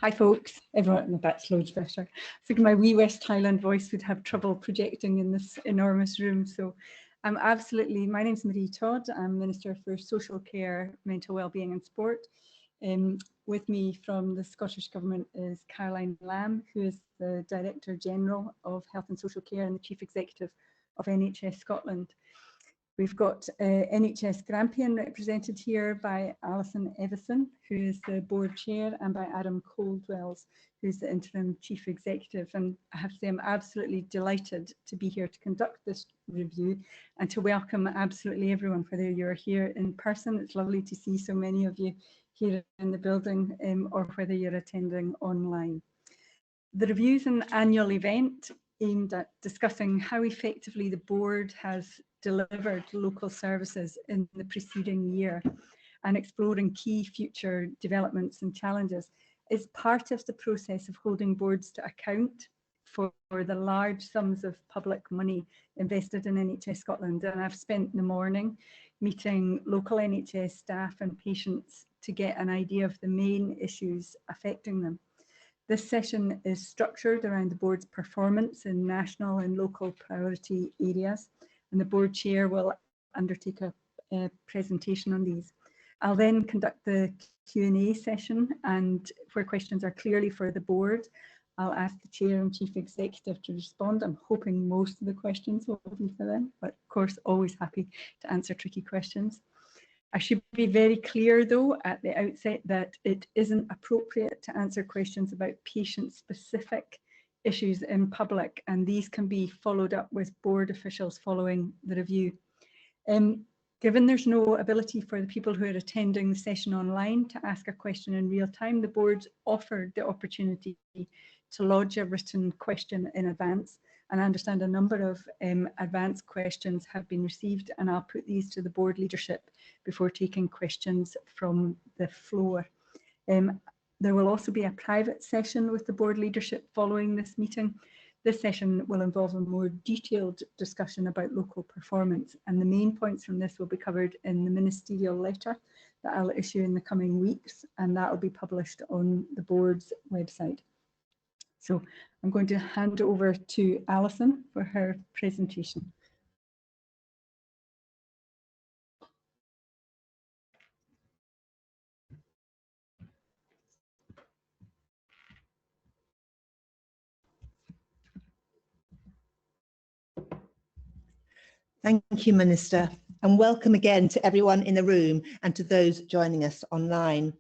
Hi folks, everyone, that's loads better. I think my wee West Highland voice would have trouble projecting in this enormous room. So my name's Marie Todd. I'm Minister for Social Care, Mental Wellbeing and Sport. With me from the Scottish Government is Caroline Lamb, who is the Director General of Health and Social Care and the Chief Executive of NHS Scotland. We've got NHS Grampian represented here by Alison Evison, who is the board chair, and by Adam Coldwells, who's the interim chief executive. And I have to say, I'm absolutely delighted to be here to conduct this review and to welcome absolutely everyone, whether you're here in person. It's lovely to see so many of you here in the building, or whether you're attending online. The review is an annual event aimed at discussing how effectively the board has delivered local services in the preceding year and exploring key future developments and challenges. Is part of the process of holding boards to account for the large sums of public money invested in NHS Scotland. And I've spent the morning meeting local NHS staff and patients to get an idea of the main issues affecting them. This session is structured around the board's performance in national and local priority areas, and the board chair will undertake a presentation on these. I'll then conduct the Q&A session, and where questions are clearly for the board, I'll ask the chair and chief executive to respond. I'm hoping most of the questions will be for them, but of course, always happy to answer tricky questions. I should be very clear, though, at the outset that it isn't appropriate to answer questions about patient-specific issues in public, and these can be followed up with board officials following the review. Given there's no ability for the people who are attending the session online to ask a question in real time, the board offered the opportunity to lodge a written question in advance. And I understand a number of advanced questions have been received, and I'll put these to the board leadership before taking questions from the floor. There will also be a private session with the board leadership following this meeting. This session will involve a more detailed discussion about local performance, and the main points from this will be covered in the ministerial letter that I'll issue in the coming weeks, and that will be published on the board's website. So I'm going to hand over to Alison for her presentation. Thank you, Minister, and welcome again to everyone in the room and to those joining us online.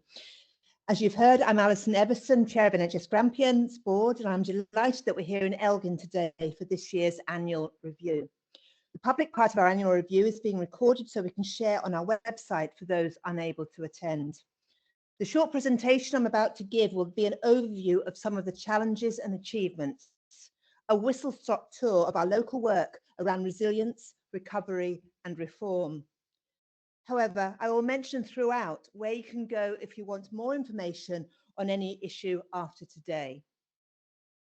As you've heard, I'm Alison Evison, Chair of NHS Grampian's board, and I'm delighted that we're here in Elgin today for this year's annual review. The public part of our annual review is being recorded so we can share on our website for those unable to attend. The short presentation I'm about to give will be an overview of some of the challenges and achievements, a whistle-stop tour of our local work around resilience, recovery and reform. However, I will mention throughout where you can go if you want more information on any issue after today.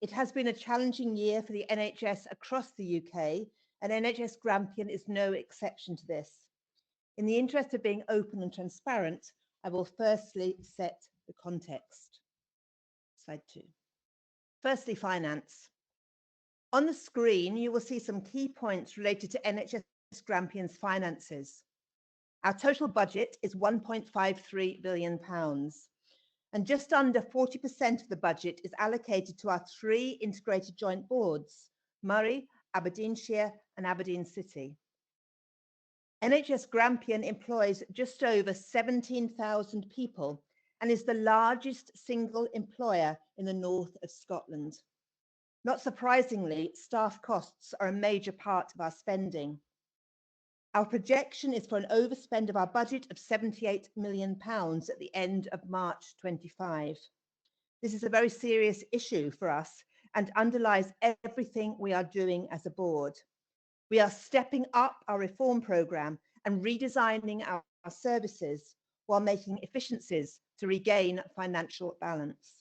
It has been a challenging year for the NHS across the UK, and NHS Grampian is no exception to this. In the interest of being open and transparent, I will firstly set the context. Slide 2. Firstly, finance. On the screen, you will see some key points related to NHS Grampian's finances. Our total budget is £1.53 billion, and just under 40% of the budget is allocated to our 3 integrated joint boards, Moray, Aberdeenshire and Aberdeen City. NHS Grampian employs just over 17,000 people and is the largest single employer in the north of Scotland. Not surprisingly, staff costs are a major part of our spending. Our projection is for an overspend of our budget of £78 million at the end of March 25. This is a very serious issue for us and underlies everything we are doing as a board. We are stepping up our reform programme and redesigning our services while making efficiencies to regain financial balance.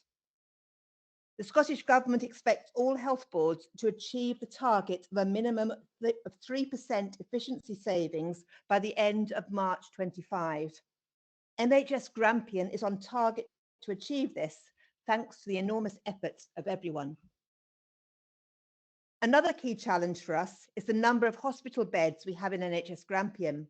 The Scottish Government expects all health boards to achieve the target of a minimum of 3% efficiency savings by the end of March 25. NHS Grampian is on target to achieve this, thanks to the enormous efforts of everyone. Another key challenge for us is the number of hospital beds we have in NHS Grampian.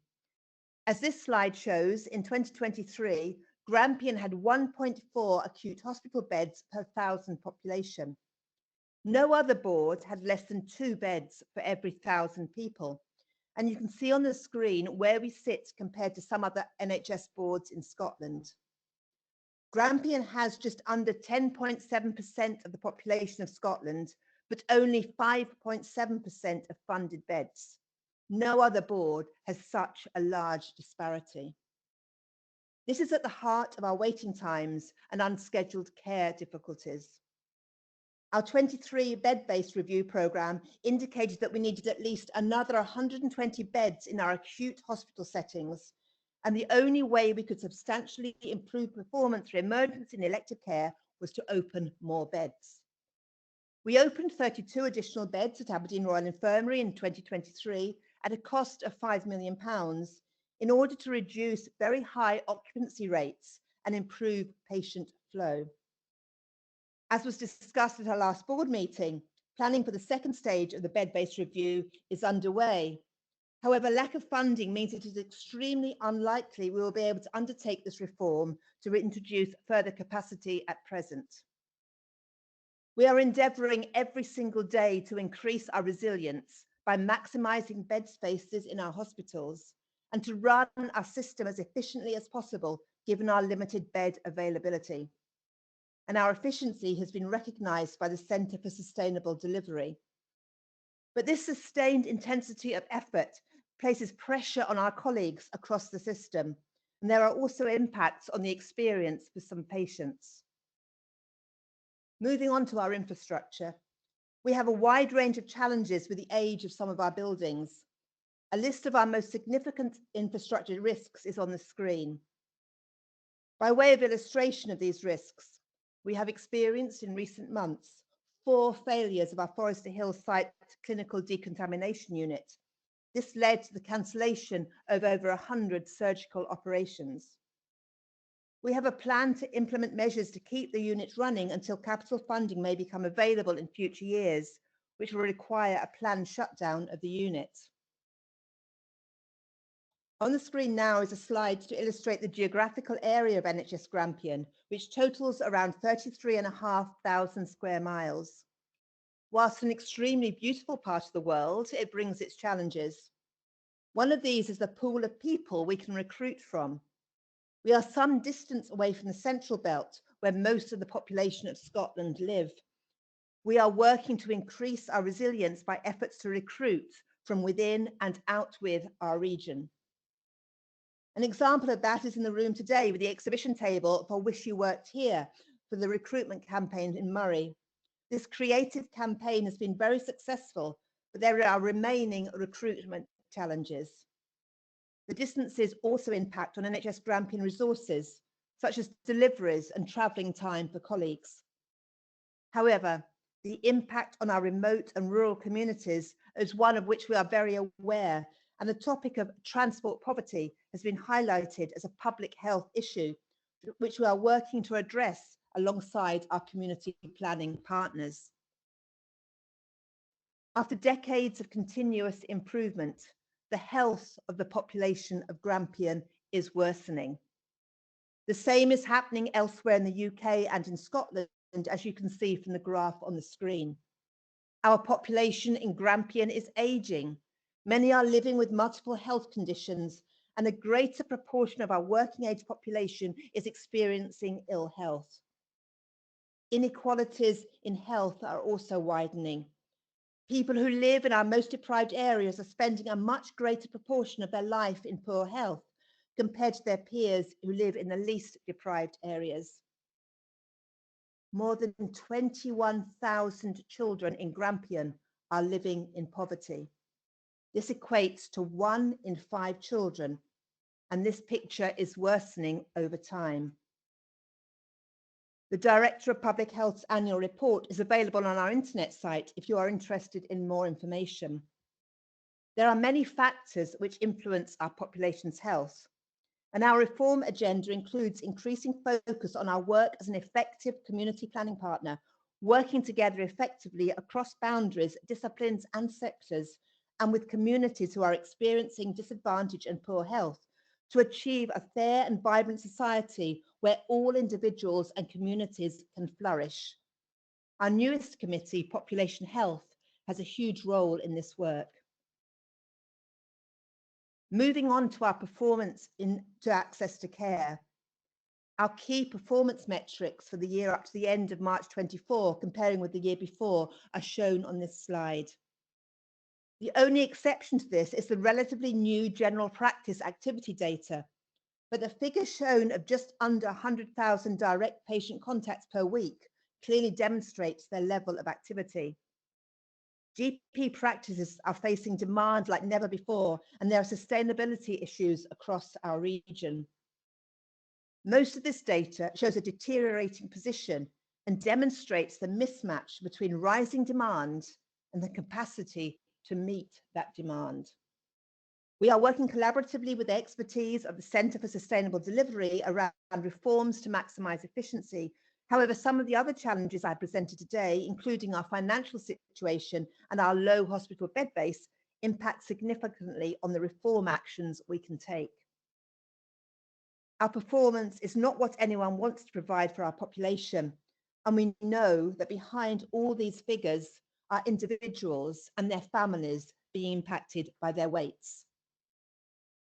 As this slide shows, in 2023, Grampian had 1.4 acute hospital beds per 1,000 population. No other board had less than 2 beds for every 1,000 people. And you can see on the screen where we sit compared to some other NHS boards in Scotland. Grampian has just under 10.7% of the population of Scotland, but only 5.7% of funded beds. No other board has such a large disparity. This is at the heart of our waiting times and unscheduled care difficulties. Our 23 bed-based review programme indicated that we needed at least another 120 beds in our acute hospital settings, and the only way we could substantially improve performance for emergency and elective care was to open more beds. We opened 32 additional beds at Aberdeen Royal Infirmary in 2023 at a cost of £5 million in order to reduce very high occupancy rates and improve patient flow. As was discussed at our last board meeting, planning for the second stage of the bed-based review is underway. However, lack of funding means it is extremely unlikely we will be able to undertake this reform to introduce further capacity at present. We are endeavouring every single day to increase our resilience by maximising bed spaces in our hospitals and to run our system as efficiently as possible given our limited bed availability. And our efficiency has been recognised by the Centre for Sustainable Delivery. But this sustained intensity of effort places pressure on our colleagues across the system, and there are also impacts on the experience for some patients. Moving on to our infrastructure, we have a wide range of challenges with the age of some of our buildings. A list of our most significant infrastructure risks is on the screen. By way of illustration of these risks, we have experienced in recent months 4 failures of our Forester Hill site clinical decontamination unit. This led to the cancellation of over 100 surgical operations. We have a plan to implement measures to keep the unit running until capital funding may become available in future years, which will require a planned shutdown of the unit. On the screen now is a slide to illustrate the geographical area of NHS Grampian, which totals around 33,500 square miles. Whilst an extremely beautiful part of the world, it brings its challenges. One of these is the pool of people we can recruit from. We are some distance away from the central belt, where most of the population of Scotland live. We are working to increase our resilience by efforts to recruit from within and out with our region. An example of that is in the room today with the exhibition table for Wish You Worked Here for the recruitment campaign in Murray. This creative campaign has been very successful, but there are remaining recruitment challenges. The distances also impact on NHS Grampian resources, such as deliveries and travelling time for colleagues. However, the impact on our remote and rural communities is one of which we are very aware, and the topic of transport poverty has been highlighted as a public health issue, which we are working to address alongside our community planning partners. After decades of continuous improvement, the health of the population of Grampian is worsening. The same is happening elsewhere in the UK and in Scotland, as you can see from the graph on the screen. Our population in Grampian is ageing. Many are living with multiple health conditions, and a greater proportion of our working age population is experiencing ill health. Inequalities in health are also widening. People who live in our most deprived areas are spending a much greater proportion of their life in poor health compared to their peers who live in the least deprived areas. More than 21,000 children in Grampian are living in poverty. This equates to 1 in 5 children, and this picture is worsening over time. The Director of Public Health's annual report is available on our internet site if you are interested in more information. There are many factors which influence our population's health, And our reform agenda includes increasing focus on our work as an effective community planning partner, working together effectively across boundaries, disciplines and sectors, and with communities who are experiencing disadvantage and poor health, to achieve a fair and vibrant society where all individuals and communities can flourish. Our newest committee, Population Health, has a huge role in this work. Moving on to our performance to access to care. Our key performance metrics for the year up to the end of March 24, comparing with the year before, are shown on this slide. The only exception to this is the relatively new general practice activity data, but the figure shown of just under 100,000 direct patient contacts per week clearly demonstrates their level of activity. GP practices are facing demand like never before, and there are sustainability issues across our region. Most of this data shows a deteriorating position and demonstrates the mismatch between rising demand and the capacity to meet that demand. We are working collaboratively with the expertise of the Centre for Sustainable Delivery around reforms to maximise efficiency. However, some of the other challenges I presented today, including our financial situation and our low hospital bed base, impact significantly on the reform actions we can take. Our performance is not what anyone wants to provide for our population, and we know that behind all these figures are individuals and their families being impacted by their weights.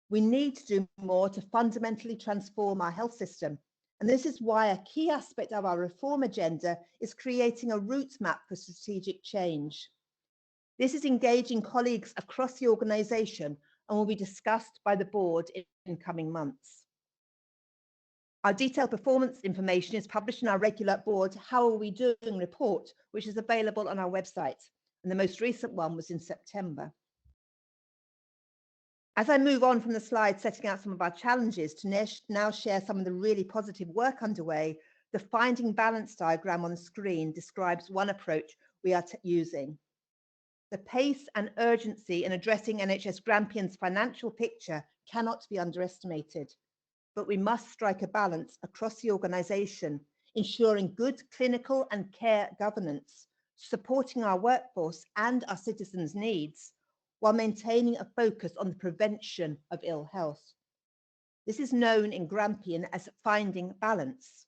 We need to do more to fundamentally transform our health system. And this is why a key aspect of our reform agenda is creating a route map for strategic change. This is engaging colleagues across the organisation and will be discussed by the board in coming months. Our detailed performance information is published in our regular board How Are We Doing report, which is available on our website. And the most recent one was in September. As I move on from the slide setting out some of our challenges to now share some of the really positive work underway, the Finding Balance diagram on the screen describes one approach we are using. The pace and urgency in addressing NHS Grampian's financial picture cannot be underestimated, but we must strike a balance across the organisation, ensuring good clinical and care governance, supporting our workforce and our citizens' needs, while maintaining a focus on the prevention of ill health. This is known in Grampian as finding balance.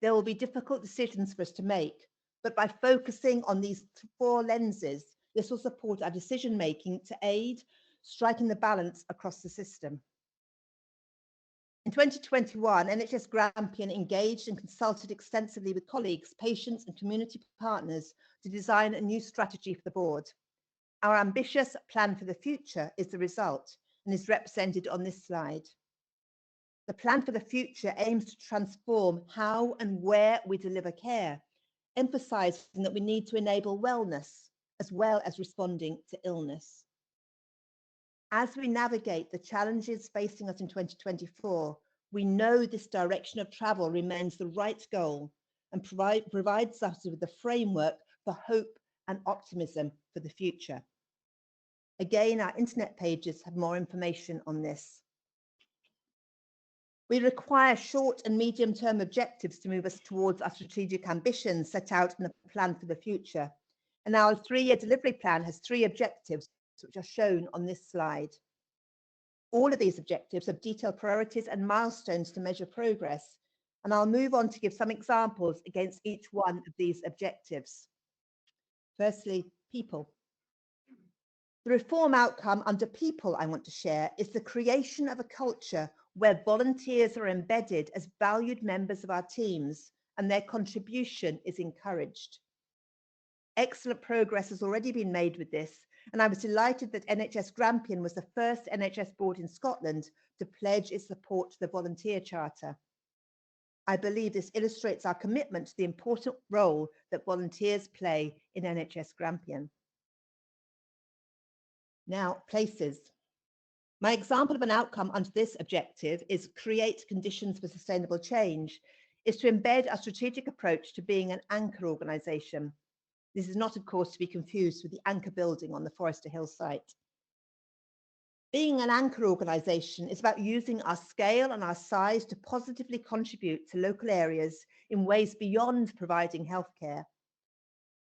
There will be difficult decisions for us to make, but by focusing on these 4 lenses, this will support our decision-making to aid striking the balance across the system. In 2021, NHS Grampian engaged and consulted extensively with colleagues, patients and community partners to design a new strategy for the board. Our ambitious plan for the future is the result and is represented on this slide. The plan for the future aims to transform how and where we deliver care, emphasising that we need to enable wellness as well as responding to illness. As we navigate the challenges facing us in 2024, we know this direction of travel remains the right goal and provides us with the framework for hope and optimism for the future. Again, our internet pages have more information on this. We require short and medium-term objectives to move us towards our strategic ambitions set out in the plan for the future. And our 3-year delivery plan has 3 objectives, which are shown on this slide. All of these objectives have detailed priorities and milestones to measure progress, and I'll move on to give some examples against each one of these objectives. Firstly, people. The reform outcome under people I want to share is the creation of a culture where volunteers are embedded as valued members of our teams and their contribution is encouraged. Excellent progress has already been made with this, and I was delighted that NHS Grampian was the first NHS board in Scotland to pledge its support to the Volunteer Charter. I believe this illustrates our commitment to the important role that volunteers play in NHS Grampian. Now, places. My example of an outcome under this objective is create conditions for sustainable change, is to embed our strategic approach to being an anchor organisation. This is not, of course, to be confused with the anchor building on the Forester Hill site. Being an anchor organisation is about using our scale and our size to positively contribute to local areas in ways beyond providing healthcare.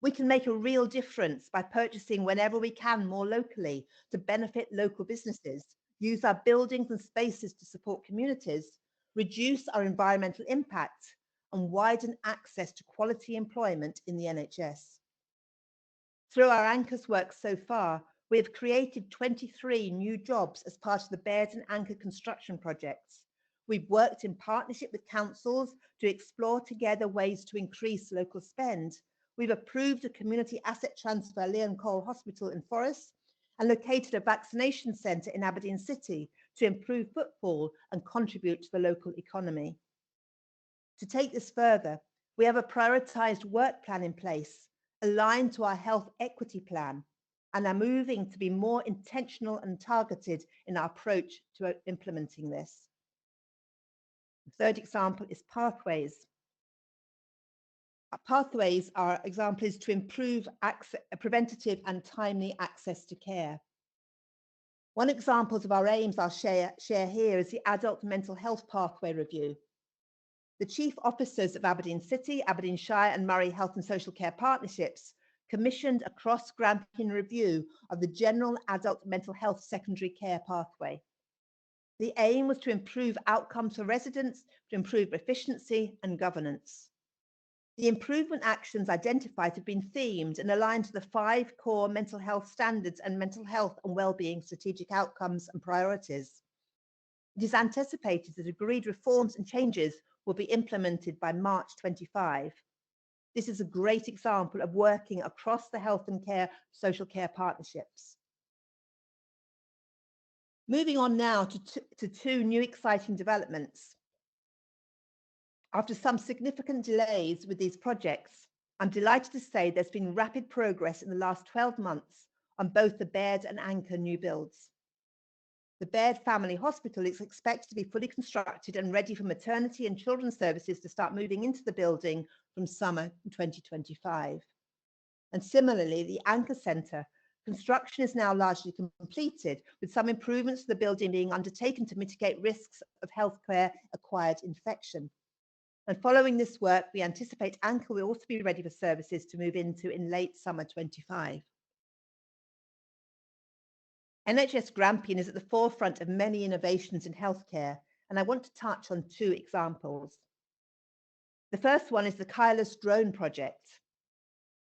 We can make a real difference by purchasing whenever we can more locally to benefit local businesses, use our buildings and spaces to support communities, reduce our environmental impact, and widen access to quality employment in the NHS. Through our anchors work so far, we have created 23 new jobs as part of the Bed and Anchor construction projects. We've worked in partnership with councils to explore together ways to increase local spend. We've approved a community asset transfer Leon Cole Hospital in Forres and located a vaccination centre in Aberdeen City to improve footfall and contribute to the local economy. To take this further, we have a prioritised work plan in place, aligned to our health equity plan, and are moving to be more intentional and targeted in our approach to implementing this. The third example is pathways. Pathways are examples to improve preventative and timely access to care. One example of our aims I'll share here is the Adult Mental Health Pathway Review. The Chief Officers of Aberdeen City, Aberdeenshire and Moray Health and Social Care Partnerships commissioned a cross-Grampian review of the general adult mental health secondary care pathway. The aim was to improve outcomes for residents, to improve efficiency and governance. The improvement actions identified have been themed and aligned to the 5 core mental health standards and mental health and wellbeing strategic outcomes and priorities. It is anticipated that agreed reforms and changes will be implemented by March 25. This is a great example of working across the health and care, social care partnerships. Moving on now to 2 new exciting developments. After some significant delays with these projects, I'm delighted to say there's been rapid progress in the last 12 months on both the Bed and Anchor new builds. The Baird Family Hospital is expected to be fully constructed and ready for maternity and children's services to start moving into the building from summer 2025. And similarly, the Anchor Centre construction is now largely completed, with some improvements to the building being undertaken to mitigate risks of healthcare-acquired infection. And following this work, we anticipate Anchor will also be ready for services to move into in late summer 25. NHS Grampian is at the forefront of many innovations in healthcare, and I want to touch on 2 examples. The first one is the Kairos Drone Project.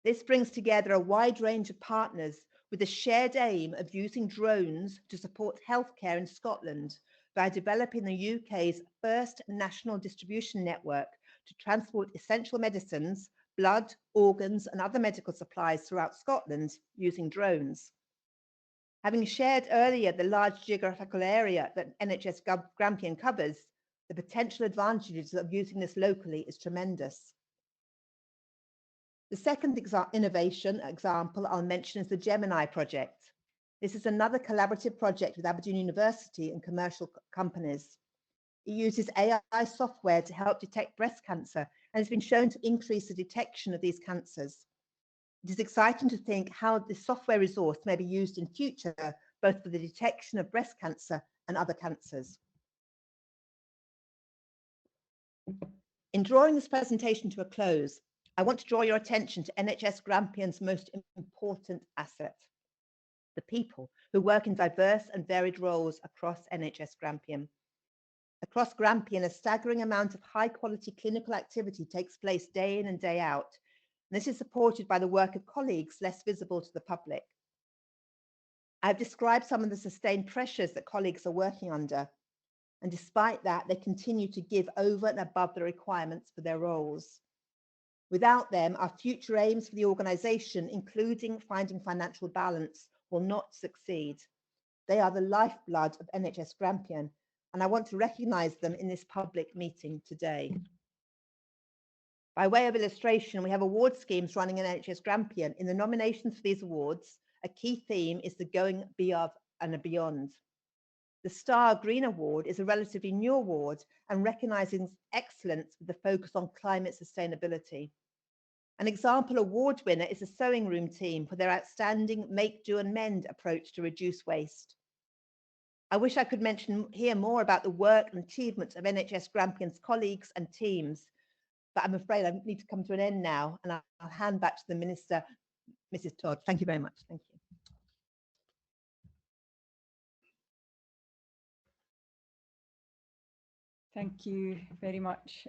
This brings together a wide range of partners with the shared aim of using drones to support healthcare in Scotland by developing the UK's first national distribution network to transport essential medicines, blood, organs, and other medical supplies throughout Scotland using drones. Having shared earlier the large geographical area that NHS Grampian covers, the potential advantages of using this locally is tremendous. The second innovation example I'll mention is the Gemini project. This is another collaborative project with Aberdeen University and commercial companies. It uses AI software to help detect breast cancer and has been shown to increase the detection of these cancers. It is exciting to think how this software resource may be used in future, both for the detection of breast cancer and other cancers. In drawing this presentation to a close, I want to draw your attention to NHS Grampian's most important asset, the people who work in diverse and varied roles across NHS Grampian. Across Grampian, a staggering amount of high-quality clinical activity takes place day in and day out. And this is supported by the work of colleagues less visible to the public. I've described some of the sustained pressures that colleagues are working under. And despite that, they continue to give over and above the requirements for their roles. Without them, our future aims for the organisation, including finding financial balance, will not succeed. They are the lifeblood of NHS Grampian, and I want to recognise them in this public meeting today. By way of illustration, we have award schemes running in NHS Grampian. In the nominations for these awards, a key theme is the going above and beyond. The Star Green Award is a relatively new award and recognises excellence with the focus on climate sustainability. An example award winner is the Sewing Room team for their outstanding Make, Do and Mend approach to reduce waste. I wish I could hear more about the work and achievements of NHS Grampians colleagues and teams, but I'm afraid I need to come to an end now, and I'll hand back to the Minister, Mrs. Todd. Thank you very much. Thank you. Thank you very much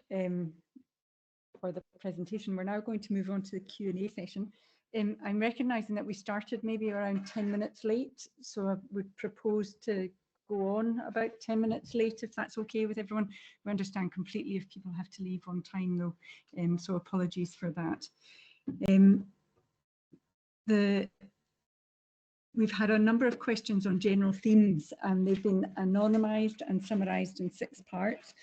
for the presentation. We're now going to move on to the Q&A session. I'm recognising that we started maybe around 10 minutes late, so I would propose to go on about 10 minutes late, if that's okay with everyone. We understand completely if people have to leave on time though, so apologies for that. We've had a number of questions on general themes, and they've been anonymised and summarised in 6 parts.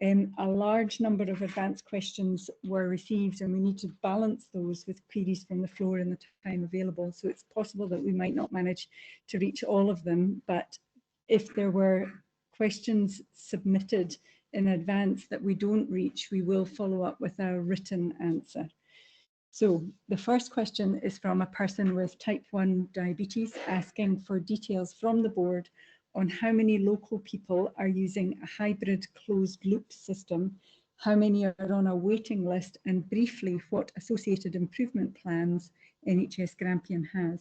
A large number of advanced questions were received, and we need to balance those with queries from the floor in the time available. So it's possible that we might not manage to reach all of them, but if there were questions submitted in advance that we don't reach, we will follow up with a written answer. So the first question is from a person with type 1 diabetes asking for details from the board on how many local people are using a hybrid closed loop system, how many are on a waiting list, and briefly what associated improvement plans NHS Grampian has.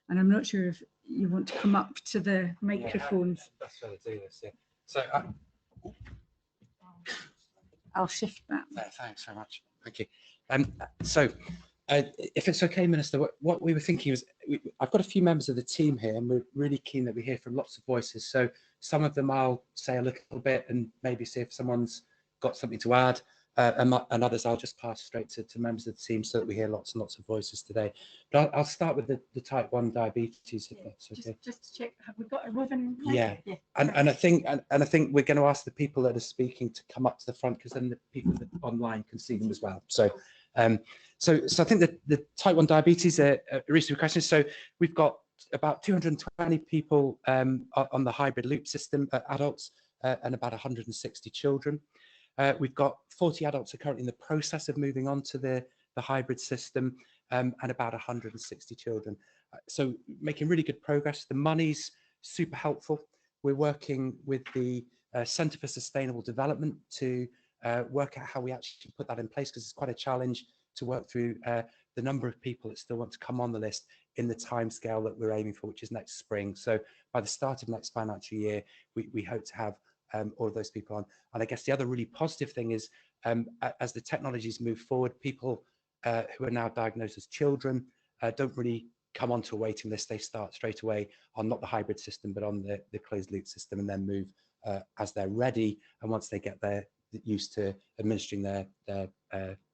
And I'm not sure if you want to come up to the microphones. Yeah, that's how to do this, yeah. So I'll shift that. thanks very much. Thank you. If it's okay, Minister, what we were thinking was, I've got a few members of the team here, and we're really keen that we hear from lots of voices. So some of them I'll say a little bit and maybe see if someone's got something to add, and others I'll just pass straight to members of the team so that we hear lots and lots of voices today. But I'll start with the type 1 diabetes, if that's okay. Just to check, have we got a ribbon? Yeah, and I think we're going to ask the people that are speaking to come up to the front, because then the people that online can see them as well. So so I think that the type 1 diabetes are reasonable questions. So we've got about 220 people on the hybrid loop system, adults, and about 160 children. We've got 40 adults are currently in the process of moving on to the hybrid system, and about 160 children. So making really good progress. The money's super helpful. We're working with the Centre for Sustainable Development to work out how we actually put that in place, because it's quite a challenge to work through the number of people that still want to come on the list in the timescale that we're aiming for, which is next spring. So by the start of next financial year, we hope to have all of those people on. And I guess the other really positive thing is, as the technologies move forward, people who are now diagnosed as children don't really come onto a waiting list. They start straight away on not the hybrid system, but on the closed loop system, and then move as they're ready. And once they get used to administering their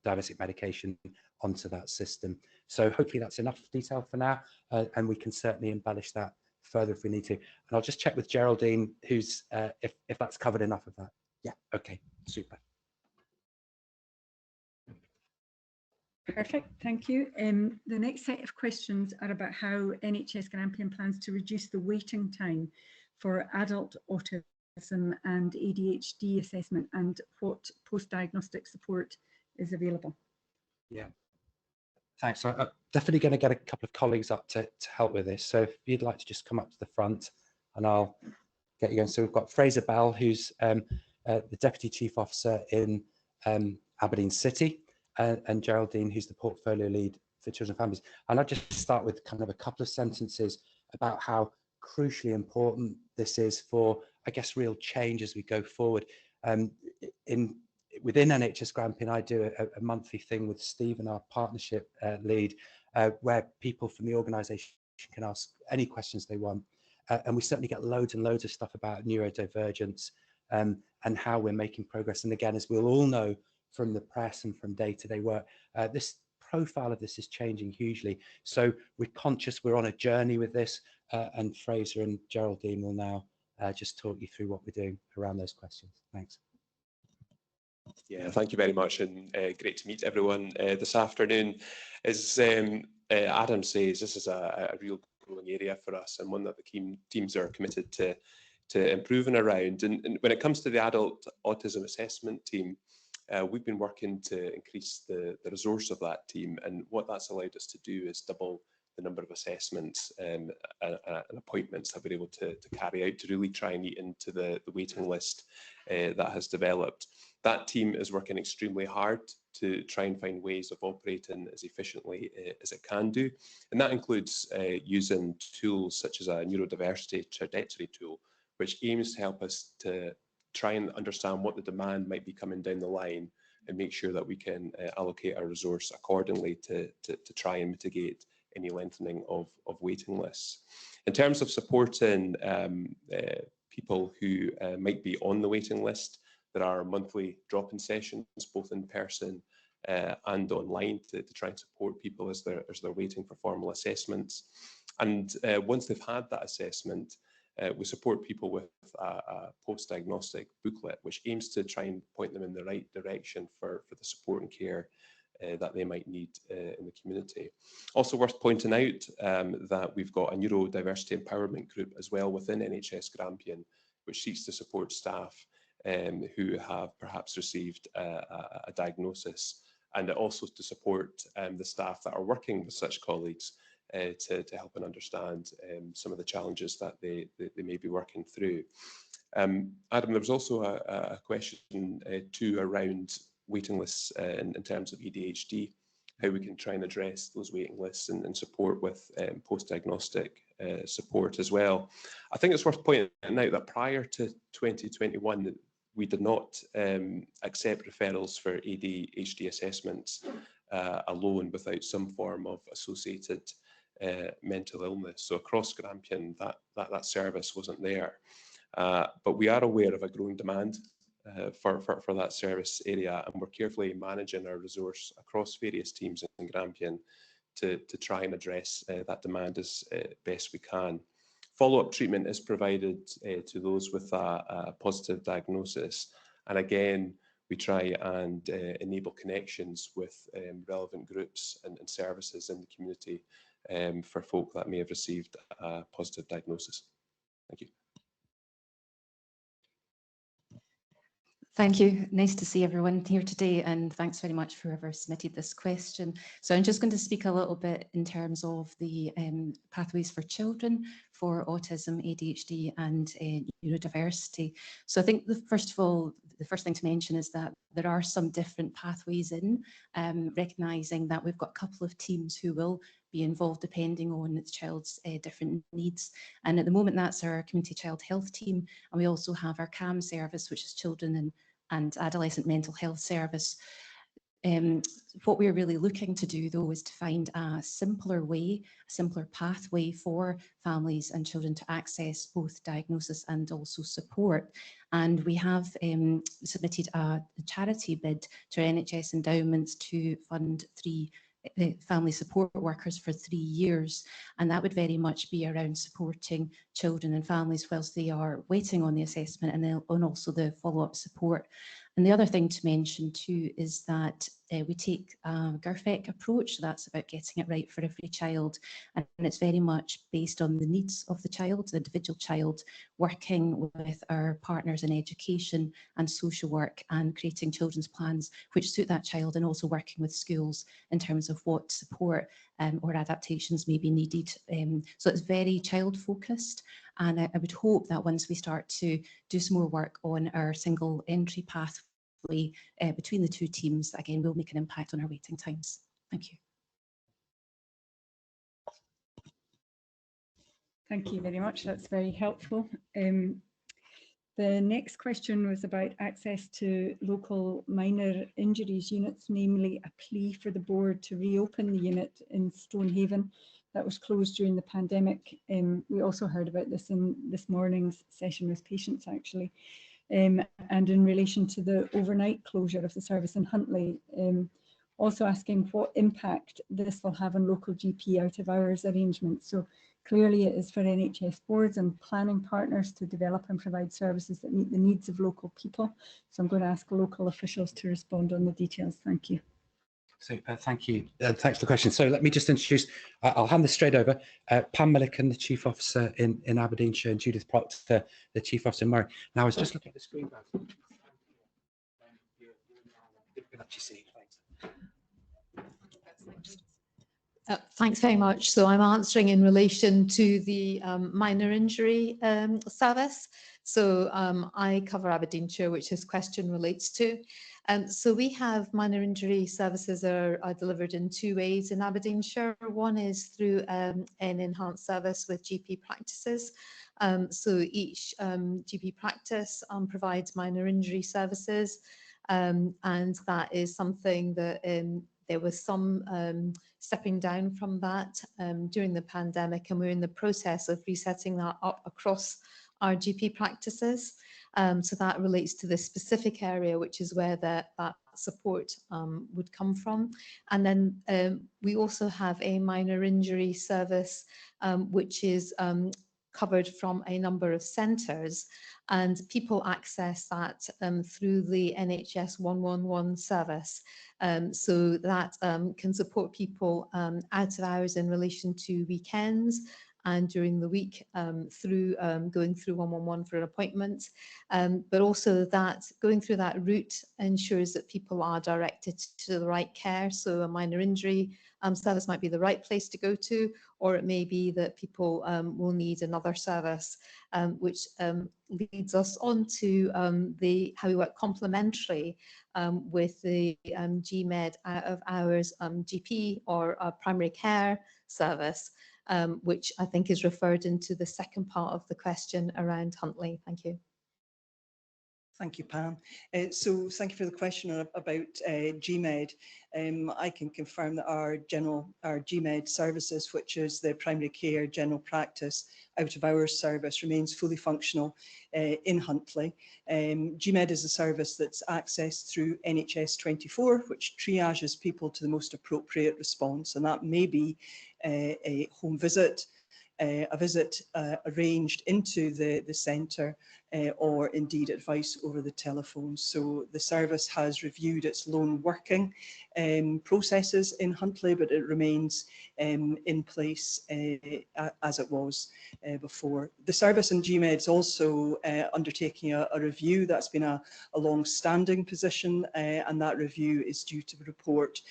diabetic medication onto that system. So hopefully that's enough detail for now, and we can certainly embellish that further if we need to. And I'll just check with Geraldine, who's if that's covered enough of that. Yeah, okay, super. Perfect, thank you. The next set of questions are about how NHS Grampian plans to reduce the waiting time for adult autism and ADHD assessment, and what post-diagnostic support is available. Yeah, thanks. So I'm definitely going to get a couple of colleagues up to help with this. So if you'd like to just come up to the front, and I'll get you going. So we've got Fraser Bell, who's the Deputy Chief Officer in Aberdeen City, and Geraldine, who's the Portfolio Lead for Children and Families. And I'll just start with kind of a couple of sentences about how crucially important this is for, I guess, real change as we go forward. Within NHS Grampian, I do a monthly thing with Stephen, our partnership lead, where people from the organisation can ask any questions they want. And we certainly get loads and loads of stuff about neurodivergence and how we're making progress. And again, as we'll all know from the press and from day-to-day work, this profile of this is changing hugely. So we're conscious we're on a journey with this, and Fraser and Geraldine will now just talk you through what we're doing around those questions. Thanks. Yeah, thank you very much, and great to meet everyone this afternoon. As Adam says, this is a real growing area for us, and one that the teams are committed to improving around. And when it comes to the adult autism assessment team, we've been working to increase the resource of that team, and what that's allowed us to do is double the number of assessments and appointments that we're able to carry out to really try and eat into the waiting list that has developed. That team is working extremely hard to try and find ways of operating as efficiently as it can do. And that includes using tools such as a neurodiversity trajectory tool, which aims to help us to try and understand what the demand might be coming down the line and make sure that we can allocate our resource accordingly to try and mitigate any lengthening of waiting lists. In terms of supporting people who might be on the waiting list, there are monthly drop-in sessions, both in person and online, to try and support people as they're waiting for formal assessments. And once they've had that assessment, we support people with a post-diagnostic booklet, which aims to try and point them in the right direction for the support and care that they might need in the community. Also worth pointing out that we've got a neurodiversity empowerment group as well within NHS Grampian, which seeks to support staff who have perhaps received a diagnosis, and also to support the staff that are working with such colleagues to help and understand some of the challenges that they may be working through. Adam, there was also a question too around waiting lists in terms of ADHD, how we can try and address those waiting lists and support with post-diagnostic support as well. I think it's worth pointing out that prior to 2021, we did not accept referrals for ADHD assessments alone without some form of associated mental illness. So across Grampian, that service wasn't there. But we are aware of a growing demand for that service area, and we're carefully managing our resource across various teams in Grampian to try and address that demand as best we can. Follow-up treatment is provided to those with a positive diagnosis, and again, we try and enable connections with relevant groups and services in the community for folk that may have received a positive diagnosis. Thank you. Thank you. Nice to see everyone here today, and thanks very much for whoever submitted this question. So I'm just going to speak a little bit in terms of the pathways for children for autism, ADHD and neurodiversity. So I think first of all, the first thing to mention is that there are some different pathways in, recognising that we've got a couple of teams who will be involved depending on the child's different needs. And at the moment, that's our Community Child Health team. And we also have our CAM service, which is Children and Adolescent Mental Health Service. What we're really looking to do, though, is to find a simpler way, a simpler pathway for families and children to access both diagnosis and also support. And we have submitted a charity bid to our NHS endowments to fund 3 family support workers for 3 years, and that would very much be around supporting children and families whilst they are waiting on the assessment and also the follow-up support. And the other thing to mention too is that we take a GIRFEC approach, so that's about getting it right for every child, and it's very much based on the needs of the child, the individual child, working with our partners in education and social work and creating children's plans which suit that child, and also working with schools in terms of what support or adaptations may be needed. So it's very child focused, and I would hope that once we start to do some more work on our single entry pathway between the 2 teams, again, we'll make an impact on our waiting times. Thank you. Thank you very much. That's very helpful. The next question was about access to local minor injuries units, namely a plea for the board to reopen the unit in Stonehaven that was closed during the pandemic. We also heard about this in this morning's session with patients, actually. And in relation to the overnight closure of the service in Huntly, also asking what impact this will have on local GP out of hours arrangements. So clearly it is for NHS boards and planning partners to develop and provide services that meet the needs of local people. So I'm going to ask local officials to respond on the details. Thank you. So thank you. Thanks for the question. So let me just introduce, I'll hand this straight over. Pam Milliken, the Chief Officer in Aberdeenshire, and Judith Proctor, the Chief Officer in Murray. Now I was just looking at the screen. Thanks very much. So I'm answering in relation to the minor injury service. So I cover Aberdeenshire, which this question relates to. So we have minor injury services are delivered in two ways in Aberdeenshire. One is through an enhanced service with GP practices. So each GP practice provides minor injury services, and that is something that there was some stepping down from that during the pandemic, and we're in the process of resetting that up across our GP practices. So that relates to this specific area, which is where that support would come from. And then we also have a minor injury service, which is covered from a number of centres, and people access that through the NHS 111 service. So that can support people out of hours in relation to weekends and during the week through going through 111 for an appointment. But also that going through that route ensures that people are directed to the right care. So a minor injury service might be the right place to go to, or it may be that people will need another service, which leads us on to how we work complementary with the GMED out of hours GP or primary care service, which I think is referred into the second part of the question around Huntly. Thank you. Thank you, Pam. So thank you for the question about GMED. I can confirm that our GMED services, which is the primary care general practice out of hours service, remains fully functional in Huntly. GMED is a service that's accessed through NHS 24, which triages people to the most appropriate response, and that may be a home visit, a visit arranged into the centre, or indeed advice over the telephone. So the service has reviewed its lone working processes in Huntly, but it remains in place as it was before. The service in GMED is also undertaking a review. That's been a long-standing position, and that review is due to report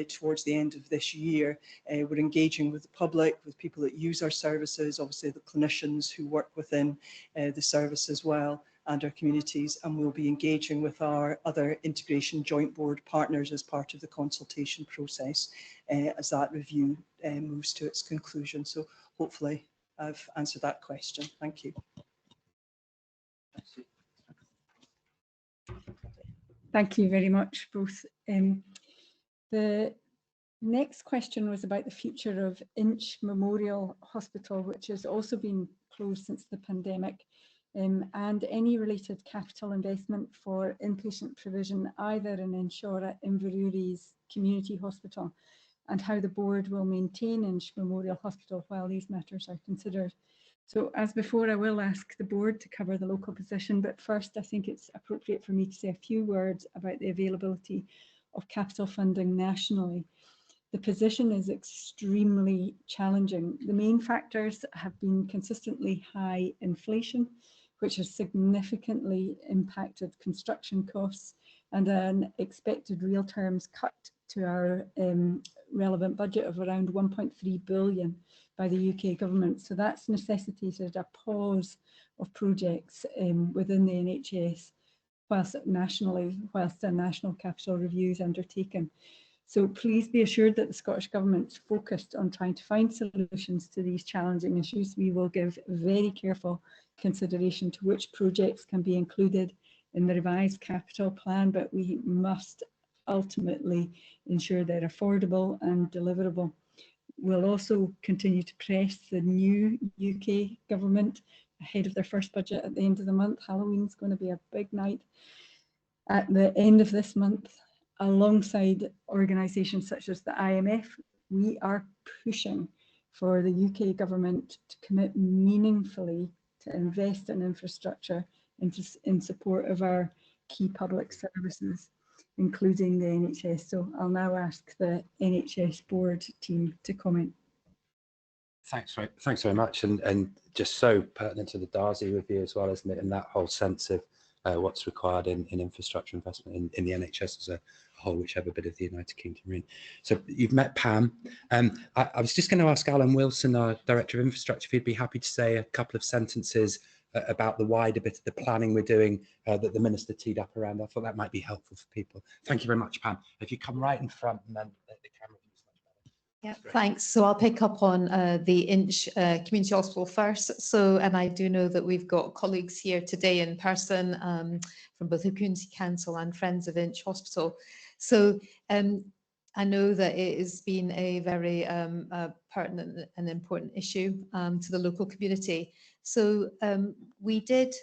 towards the end of this year. We're engaging with the public, with people that use our services, obviously the clinicians who work within the service as well, and our communities, and we'll be engaging with our other integration joint board partners as part of the consultation process as that review moves to its conclusion. So hopefully I've answered that question. Thank you. Thank you very much, both. The next question was about the future of Inch Memorial Hospital, which has also been closed since the pandemic, and any related capital investment for inpatient provision either in Inshore Inveruries Community Hospital, and how the board will maintain Inch Memorial Hospital while these matters are considered. So as before, I will ask the board to cover the local position, but first I think it's appropriate for me to say a few words about the availability of capital funding nationally. The position is extremely challenging. The main factors have been consistently high inflation, which has significantly impacted construction costs, and an expected real terms cut to our relevant budget of around 1.3 billion by the UK government. So that's necessitated a pause of projects within the NHS whilst a national capital review is undertaken. So please be assured that the Scottish Government's focused on trying to find solutions to these challenging issues. We will give very careful consideration to which projects can be included in the revised capital plan, but we must ultimately ensure they're affordable and deliverable. We'll also continue to press the new UK government ahead of their first budget at the end of the month. Halloween's going to be a big night at the end of this month. Alongside organisations such as the IMF, we are pushing for the UK government to commit meaningfully to invest in infrastructure in support of our key public services, including the NHS. So I'll now ask the NHS board team to comment. Thanks very much, and just so pertinent to the Darcy review as well, isn't it? And that whole sense of what's required in infrastructure investment in the NHS as a whole, whichever bit of the United Kingdom you're in. So you've met Pam. I was just going to ask Alan Wilson, our Director of Infrastructure, if he'd be happy to say a couple of sentences about the wider bit of the planning we're doing that the Minister teed up around. I thought that might be helpful for people. Thank you very much, Pam. If you come right in front, and then the camera view is much better. Yeah, thanks. So I'll pick up on the Inch Community Hospital first. So, and I do know that we've got colleagues here today in person from both the Community Council and Friends of Inch Hospital. So I know that it has been a very pertinent and important issue to the local community. So we did